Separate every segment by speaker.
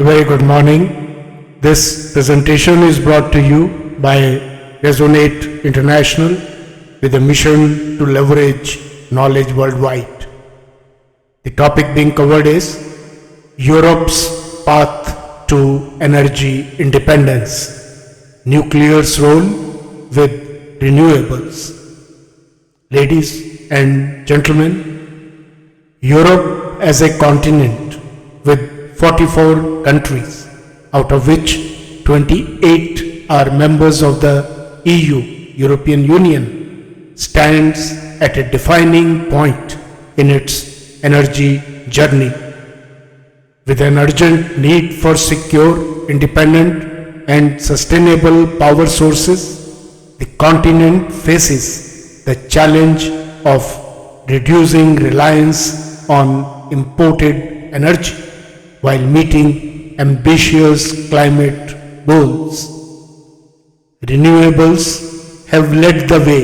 Speaker 1: Very good morning. This presentation is brought to you by Resonate International with a mission to leverage knowledge worldwide. The topic being covered is Europe's path to energy independence, nuclear's role with renewables. Ladies and gentlemen, Europe as a continent with 44 countries, out of which 28 are members of the EU, European Union, stands at a defining point in its energy journey. With an urgent need for secure, independent and sustainable power sources, the continent faces the challenge of reducing reliance on imported energy while meeting ambitious climate goals. Renewables have led the way,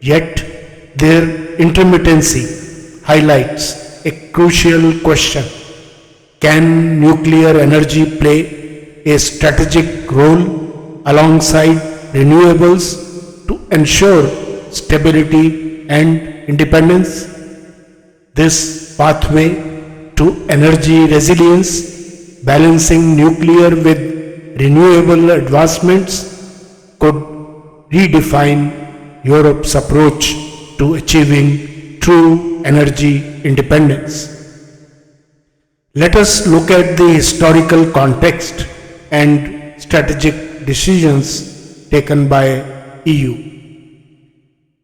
Speaker 1: yet their intermittency highlights a crucial question. Can nuclear energy play a strategic role alongside renewables to ensure stability and independence? This pathway to energy resilience, balancing nuclear with renewable advancements, could redefine Europe's approach to achieving true energy independence. Let us look at the historical context and strategic decisions taken by EU.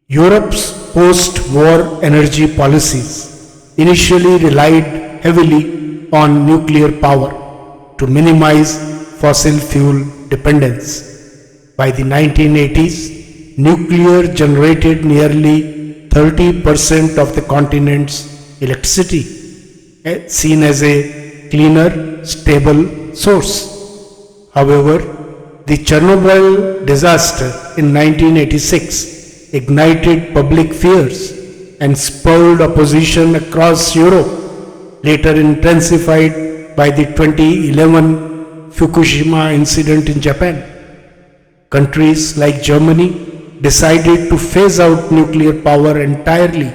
Speaker 1: Europe's post-war energy policies initially relied heavily on nuclear power to minimize fossil fuel dependence. By the 1980s, nuclear generated nearly 30% of the continent's electricity, seen as a cleaner, stable source. However, the Chernobyl disaster in 1986 ignited public fears and spurred opposition across Europe, later intensified by the 2011 Fukushima incident in Japan. Countries like Germany decided to phase out nuclear power entirely,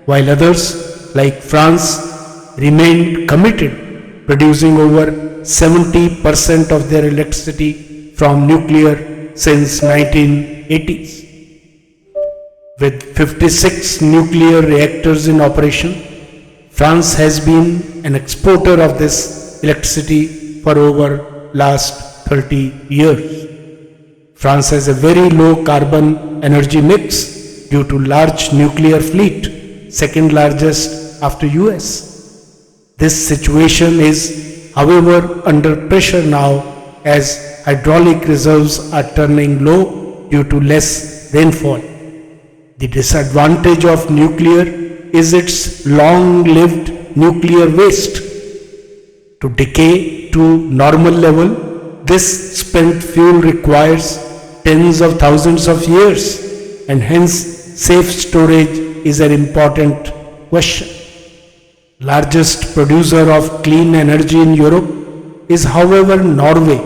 Speaker 1: while others like France remained committed, producing over 70% of their electricity from nuclear since 1980s. With 56 nuclear reactors in operation, France has been an exporter of this electricity for over last 30 years. France has a very low carbon energy mix due to large nuclear fleet, second largest after US. This situation is, however, under pressure now as hydraulic reserves are turning low due to less rainfall. The disadvantage of nuclear is its long-lived nuclear waste. To decay to normal level, this spent fuel requires tens of thousands of years, and hence safe storage is an important question. Largest producer of clean energy in Europe is, however, Norway,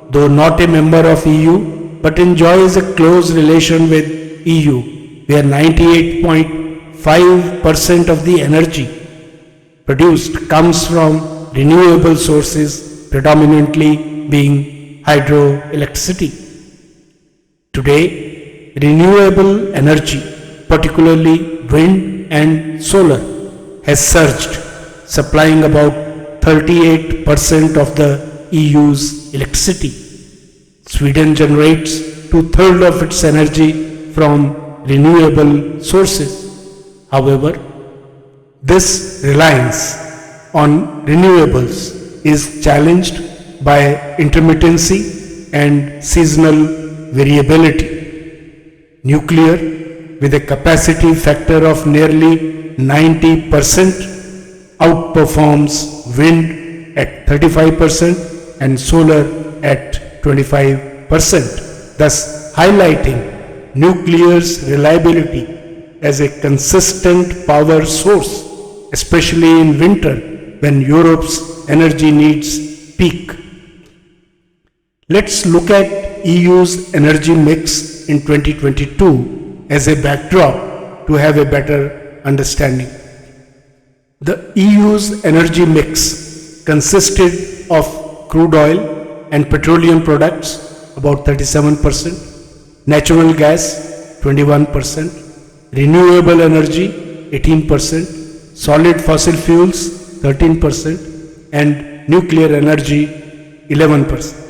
Speaker 1: though not a member of EU, but enjoys a close relation with EU, where 98.5% of the energy produced comes from renewable sources, predominantly being hydroelectricity. Today, renewable energy, particularly wind and solar, has surged, supplying about 38% of the EU's electricity. Sweden generates 2/3 of its energy from renewable sources. However, this reliance on renewables is challenged by intermittency and seasonal variability. Nuclear, with a capacity factor of nearly 90%, outperforms wind at 35% and solar at 25%, thus highlighting nuclear's reliability as a consistent power source, especially in winter when Europe's energy needs peak. Let's look at EU's energy mix in 2022 as a backdrop to have a better understanding. The EU's energy mix consisted of crude oil and petroleum products about 37%, natural gas 21%, renewable energy 18%, solid fossil fuels 13%, and nuclear energy 11%.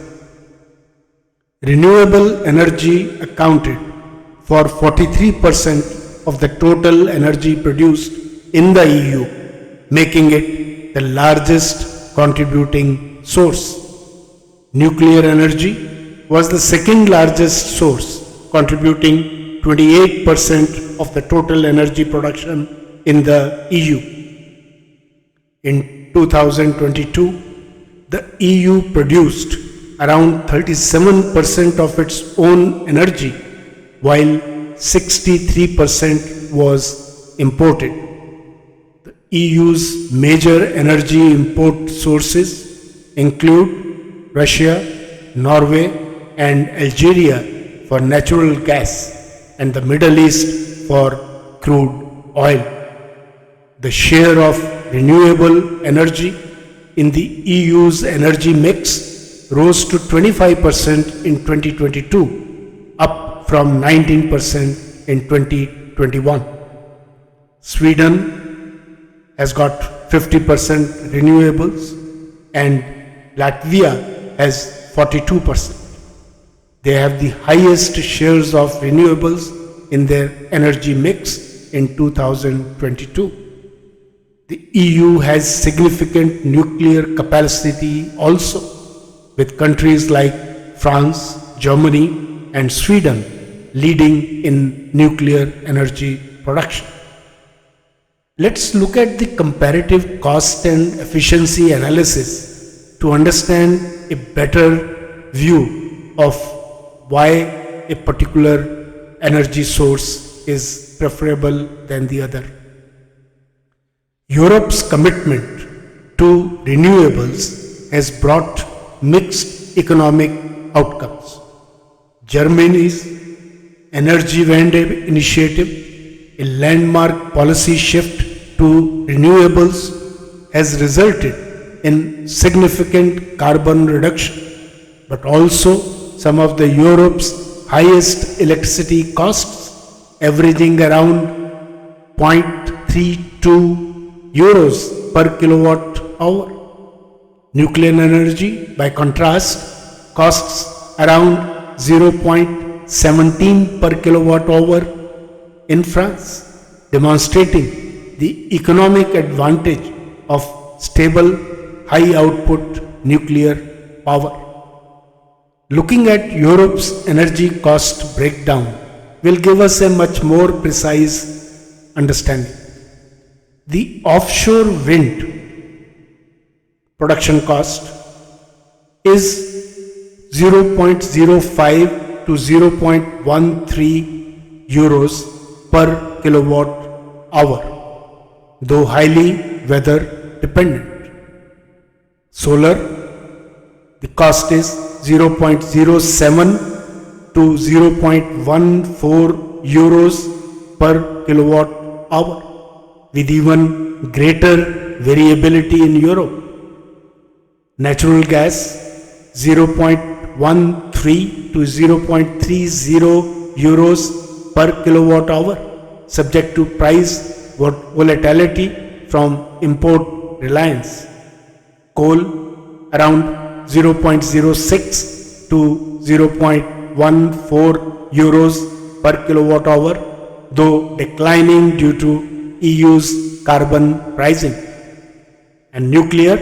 Speaker 1: Renewable energy accounted for 43% of the total energy produced in the EU, making it the largest contributing source. Nuclear energy was the second largest source, contributing 28% of the total energy production in the EU. In 2022, the EU produced around 37% of its own energy, while 63% was imported. The EU's major energy import sources include Russia, Norway, and Algeria for natural gas, and the Middle East for crude oil. The share of renewable energy in the EU's energy mix rose to 25% in 2022, up from 19% in 2021. Sweden has got 50% renewables and Latvia has 42%. They have the highest shares of renewables in their energy mix in 2022. The EU has significant nuclear capacity also, with countries like France, Germany, and Sweden leading in nuclear energy production. Let's look at the comparative cost and efficiency analysis to understand a better view of why a particular energy source is preferable than the other. Europe's commitment to renewables has brought mixed economic outcomes. Germany's Energiewende initiative, a landmark policy shift to renewables, has resulted in significant carbon reduction, but also some of the Europe's highest electricity costs, averaging around 0.32 euros per kilowatt hour. Nuclear energy, by contrast, costs around 0.17 per kilowatt hour in France, demonstrating the economic advantage of stable, high output nuclear power. Looking at Europe's energy cost breakdown will give us a much more precise understanding. The offshore wind production cost is 0.05 to 0.13 euros per kilowatt hour, though highly weather dependent. Solar, the cost is 0.07 to 0.14 euros per kilowatt hour, with even greater variability in Europe. Natural gas 0.13 to 0.30 euros per kilowatt hour, subject to price volatility from import reliance. Coal around 0.06 to 0.14 euros per kilowatt hour, though declining due to EU's carbon pricing. And nuclear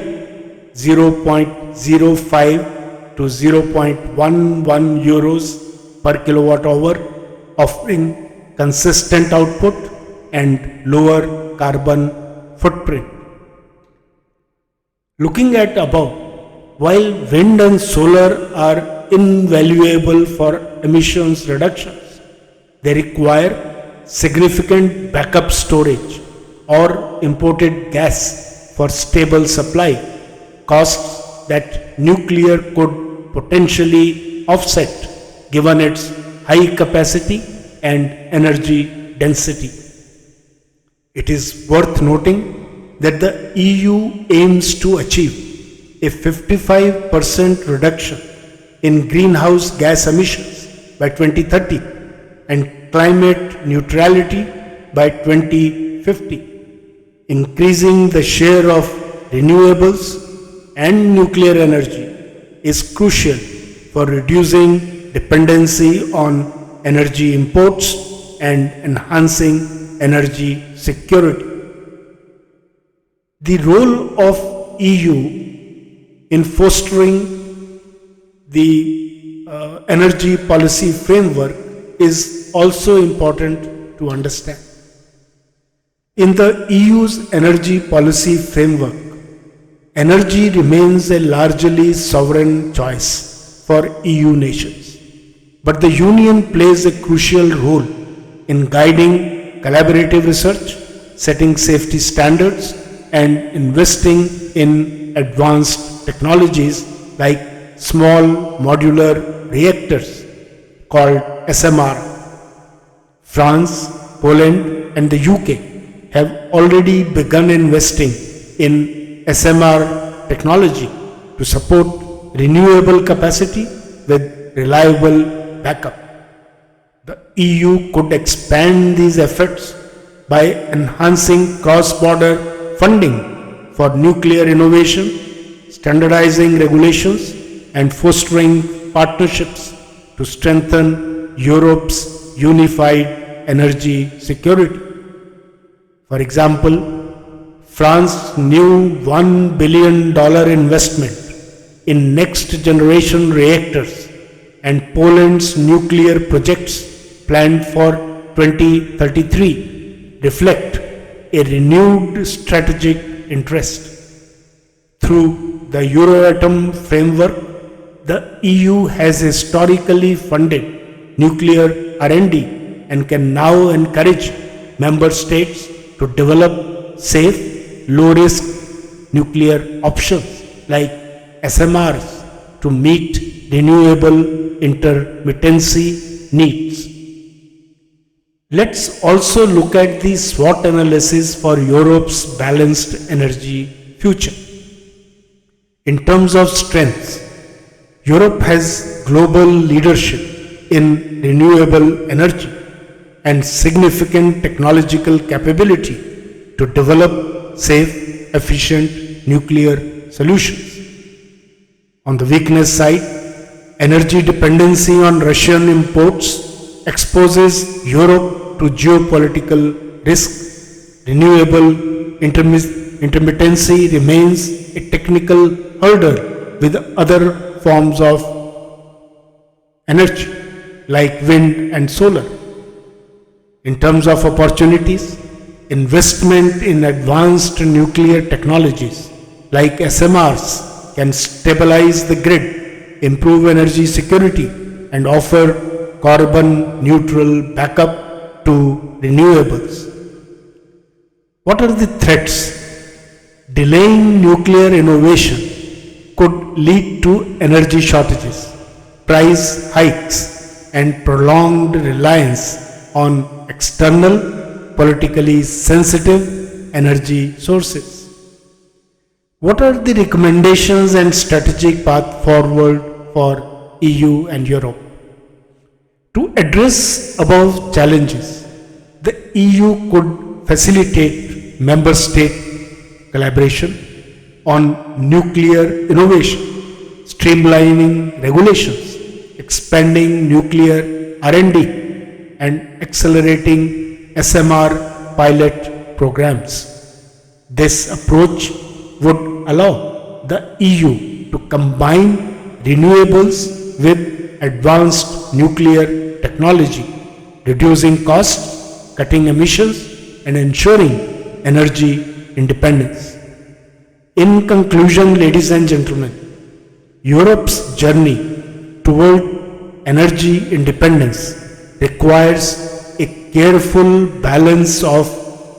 Speaker 1: 0.05 to 0.11 euros per kilowatt hour, offering consistent output and lower carbon footprint. Looking at above, while wind and solar are invaluable for emissions reductions, they require significant backup storage or imported gas for stable supply. Costs that nuclear could potentially offset given its high capacity and energy density. It is worth noting that the EU aims to achieve a 55% reduction in greenhouse gas emissions by 2030 and climate neutrality by 2050. Increasing the share of renewables and nuclear energy is crucial for reducing dependency on energy imports and enhancing energy security. The role of EU in fostering the energy policy framework is also important to understand. In the EU's energy policy framework, energy remains a largely sovereign choice for EU nations. But the Union plays a crucial role in guiding collaborative research, setting safety standards, and investing in advanced technologies like small modular reactors called SMR. France, Poland, and the UK have already begun investing in SMR technology to support renewable capacity with reliable backup. The EU could expand these efforts by enhancing cross-border funding for nuclear innovation, standardizing regulations, and fostering partnerships to strengthen Europe's unified energy security. For example, France's new $1 billion investment in next-generation reactors and Poland's nuclear projects planned for 2033 reflect a renewed strategic interest. Through the Euratom framework, the EU has historically funded nuclear R&D and can now encourage member states to develop safe, low-risk nuclear options like SMRs to meet renewable intermittency needs. Let's also look at the SWOT analysis for Europe's balanced energy future. In terms of strengths, Europe has global leadership in renewable energy and significant technological capability to develop safe, efficient nuclear solutions. On the weakness side, energy dependency on Russian imports exposes Europe to geopolitical risk. Renewable intermittency remains a technical hurdle with other forms of energy like wind and solar. In terms of opportunities, investment in advanced nuclear technologies like SMRs can stabilize the grid, improve energy security, and offer carbon neutral backup to renewables. What are the threats? Delaying nuclear innovation could lead to energy shortages, price hikes, and prolonged reliance on external, politically sensitive energy sources. What are the recommendations and strategic path forward for EU and Europe? To address above challenges, the EU could facilitate member state collaboration on nuclear innovation, streamlining regulations, expanding nuclear R&D, and accelerating SMR pilot programs. This approach would allow the EU to combine renewables with advanced nuclear technology, reducing costs, cutting emissions, and ensuring energy independence. In conclusion, ladies and gentlemen, Europe's journey toward energy independence requires a careful balance of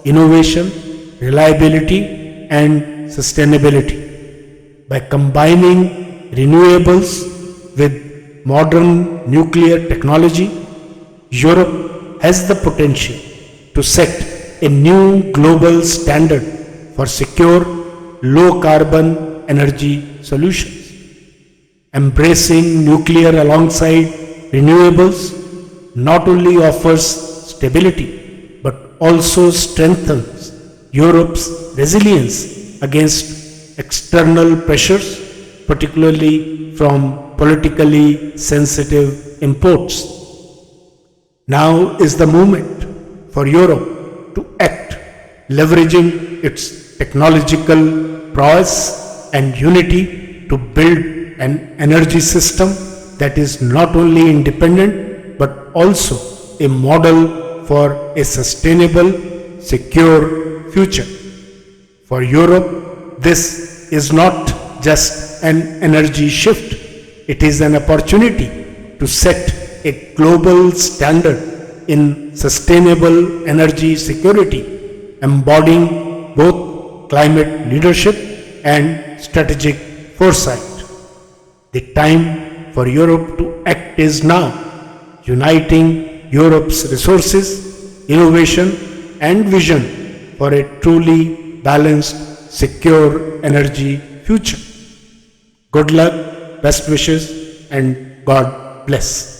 Speaker 1: innovation, reliability, and sustainability. By combining renewables with modern nuclear technology, Europe has the potential to set a new global standard for secure, low carbon energy solutions. Embracing nuclear alongside renewables not only offers stability but also strengthens Europe's resilience against external pressures, particularly from politically sensitive imports. Now is the moment for Europe to act, leveraging its technological prowess and unity to build an energy system that is not only independent but also a model for a sustainable, secure future. For Europe, this is not just an energy shift, it is an opportunity to set a global standard in sustainable energy security, embodying both climate leadership and strategic foresight. The time for Europe to act is now, uniting Europe's resources, innovation, and vision for a truly balanced, secure energy future. Good luck, best wishes, and God bless.